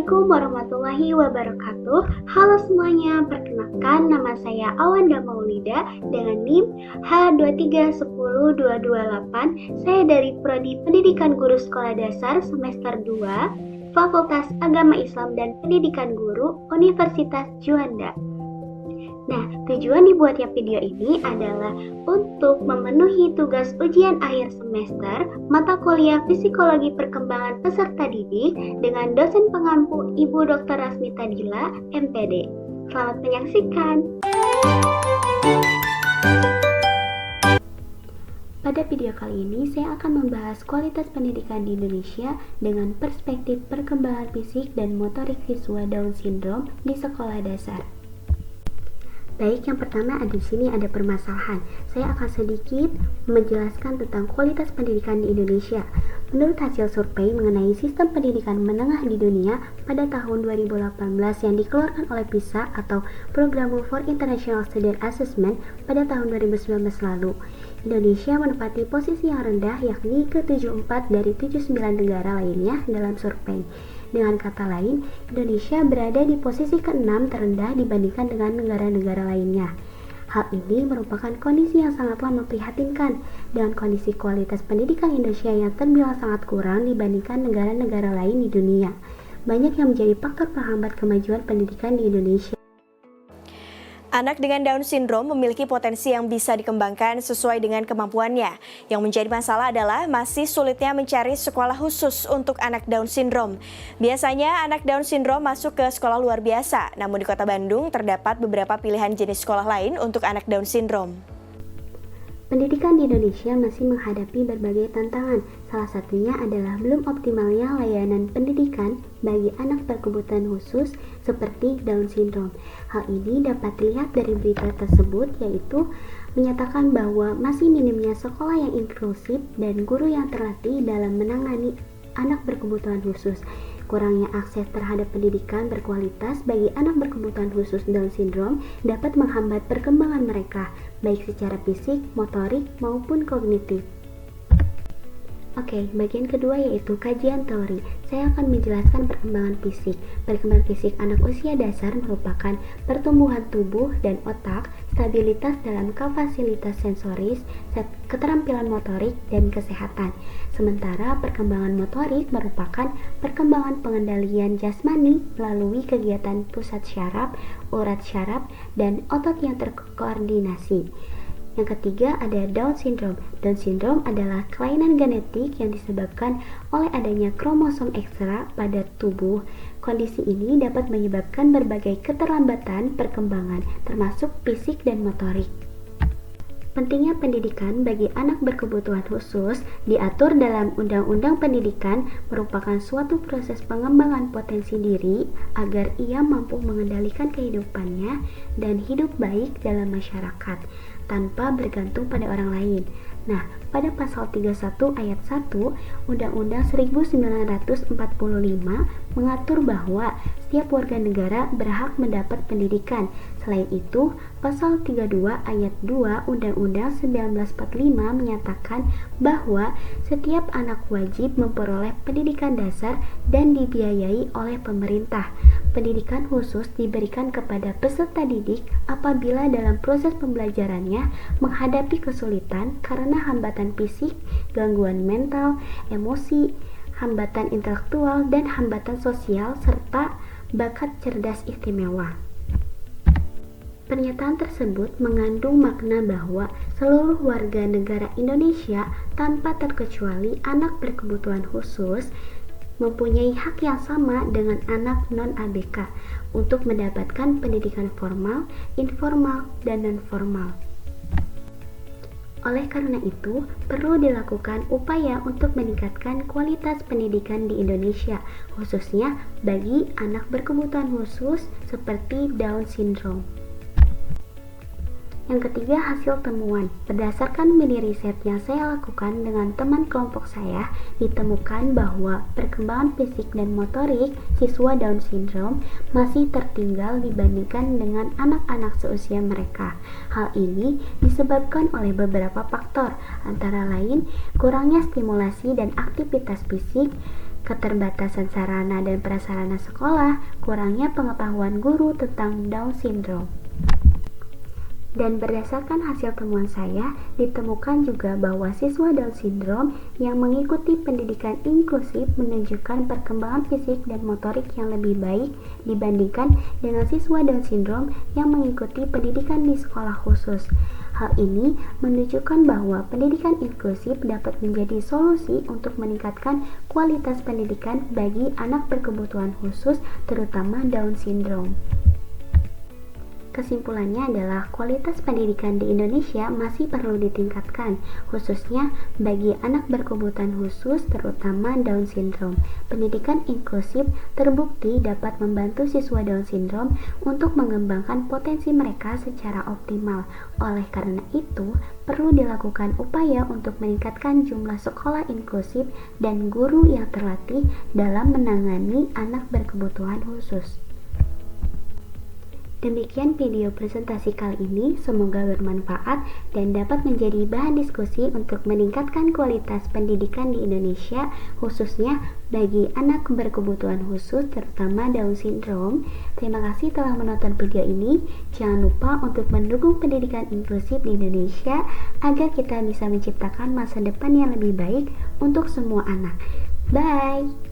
Assalamualaikum warahmatullahi wabarakatuh. Halo semuanya, perkenalkan nama saya Awanda Maulida dengan NIM H2310228. Saya dari Prodi Pendidikan Guru Sekolah Dasar semester 2, Fakultas Agama Islam dan Pendidikan Guru, Universitas Juanda. Nah, tujuan dibuatnya video ini adalah untuk memenuhi tugas ujian akhir semester mata kuliah Psikologi Perkembangan Peserta Didik dengan dosen pengampu Ibu Dr. Rasmita Dila, MPD. Selamat menyaksikan. Pada video kali ini, saya akan membahas kualitas pendidikan di Indonesia dengan perspektif perkembangan fisik dan motorik siswa Down Syndrome di sekolah dasar. Baik, yang pertama di sini ada permasalahan. Saya akan sedikit menjelaskan tentang kualitas pendidikan di Indonesia. Menurut hasil survei mengenai sistem pendidikan menengah di dunia pada tahun 2018 yang dikeluarkan oleh PISA atau Program for International Student Assessment pada tahun 2019 lalu, Indonesia menempati posisi yang rendah yakni ke-74 dari 79 negara lainnya dalam survei. Dengan kata lain, Indonesia berada di posisi ke-6 terendah dibandingkan dengan negara-negara lainnya. Hal ini merupakan kondisi yang sangatlah memprihatinkan dengan kondisi kualitas pendidikan Indonesia yang terbilang sangat kurang dibandingkan negara-negara lain di dunia. Banyak yang menjadi faktor penghambat kemajuan pendidikan di Indonesia. Anak dengan Down Syndrome memiliki potensi yang bisa dikembangkan sesuai dengan kemampuannya. Yang menjadi masalah adalah masih sulitnya mencari sekolah khusus untuk anak Down Syndrome. Biasanya anak Down Syndrome masuk ke sekolah luar biasa, namun di Kota Bandung terdapat beberapa pilihan jenis sekolah lain untuk anak Down Syndrome. Pendidikan di Indonesia masih menghadapi berbagai tantangan. Salah satunya adalah belum optimalnya layanan pendidikan bagi anak berkebutuhan khusus seperti Down Syndrome. Hal ini dapat dilihat dari berita tersebut, yaitu menyatakan bahwa masih minimnya sekolah yang inklusif dan guru yang terlatih dalam menangani anak berkebutuhan khusus. Kurangnya akses terhadap pendidikan berkualitas bagi anak berkebutuhan khusus Down Syndrome dapat menghambat perkembangan mereka, baik secara fisik, motorik, maupun kognitif. Oke, bagian kedua yaitu kajian teori. Saya akan menjelaskan perkembangan fisik. Perkembangan fisik anak usia dasar merupakan pertumbuhan tubuh dan otak, stabilitas dalam kapasitas sensoris, keterampilan motorik, dan kesehatan. Sementara perkembangan motorik merupakan perkembangan pengendalian jasmani melalui kegiatan pusat syaraf, urat syaraf, dan otot yang terkoordinasi. Yang ketiga ada Down Syndrome. Down Syndrome adalah kelainan genetik yang disebabkan oleh adanya kromosom ekstra pada tubuh. Kondisi ini dapat menyebabkan berbagai keterlambatan perkembangan, termasuk fisik dan motorik. Pentingnya pendidikan bagi anak berkebutuhan khusus diatur dalam Undang-Undang Pendidikan merupakan suatu proses pengembangan potensi diri agar ia mampu mengendalikan kehidupannya dan hidup baik dalam masyarakat tanpa bergantung pada orang lain. Nah, pada pasal 31 ayat 1 Undang-Undang 1945 mengatur bahwa setiap warga negara berhak mendapat pendidikan. Selain itu, pasal 32 ayat 2 Undang-Undang 1945 menyatakan bahwa setiap anak wajib memperoleh pendidikan dasar dan dibiayai oleh pemerintah. Pendidikan khusus diberikan kepada peserta didik apabila dalam proses pembelajarannya menghadapi kesulitan karena hambatan fisik, gangguan mental, emosi, hambatan intelektual, dan hambatan sosial, serta bakat cerdas istimewa. Pernyataan tersebut mengandung makna bahwa seluruh warga negara Indonesia tanpa terkecuali anak berkebutuhan khusus mempunyai hak yang sama dengan anak non-ABK untuk mendapatkan pendidikan formal, informal, dan non-formal. Oleh karena itu, perlu dilakukan upaya untuk meningkatkan kualitas pendidikan di Indonesia, khususnya bagi anak berkebutuhan khusus seperti Down Syndrome. Yang ketiga, hasil temuan. Berdasarkan mini riset yang saya lakukan dengan teman kelompok saya, ditemukan bahwa perkembangan fisik dan motorik siswa Down Syndrome masih tertinggal dibandingkan dengan anak-anak seusia mereka. Hal ini disebabkan oleh beberapa faktor, antara lain kurangnya stimulasi dan aktivitas fisik, keterbatasan sarana dan prasarana sekolah, kurangnya pengetahuan guru tentang Down syndrome. Dan berdasarkan hasil temuan saya, ditemukan juga bahwa siswa Down syndrome yang mengikuti pendidikan inklusif menunjukkan perkembangan fisik dan motorik yang lebih baik dibandingkan dengan siswa Down syndrome yang mengikuti pendidikan di sekolah khusus. Hal ini menunjukkan bahwa pendidikan inklusif dapat menjadi solusi untuk meningkatkan kualitas pendidikan bagi anak berkebutuhan khusus, terutama Down syndrome. Kesimpulannya adalah kualitas pendidikan di Indonesia masih perlu ditingkatkan, khususnya bagi anak berkebutuhan khusus terutama Down syndrome. Pendidikan inklusif terbukti dapat membantu siswa Down syndrome untuk mengembangkan potensi mereka secara optimal. Oleh karena itu, perlu dilakukan upaya untuk meningkatkan jumlah sekolah inklusif dan guru yang terlatih dalam menangani anak berkebutuhan khusus. Demikian video presentasi kali ini, semoga bermanfaat dan dapat menjadi bahan diskusi untuk meningkatkan kualitas pendidikan di Indonesia, khususnya bagi anak berkebutuhan khusus terutama Down syndrome. Terima kasih telah menonton video ini. Jangan lupa untuk mendukung pendidikan inklusif di Indonesia agar kita bisa menciptakan masa depan yang lebih baik untuk semua anak. Bye!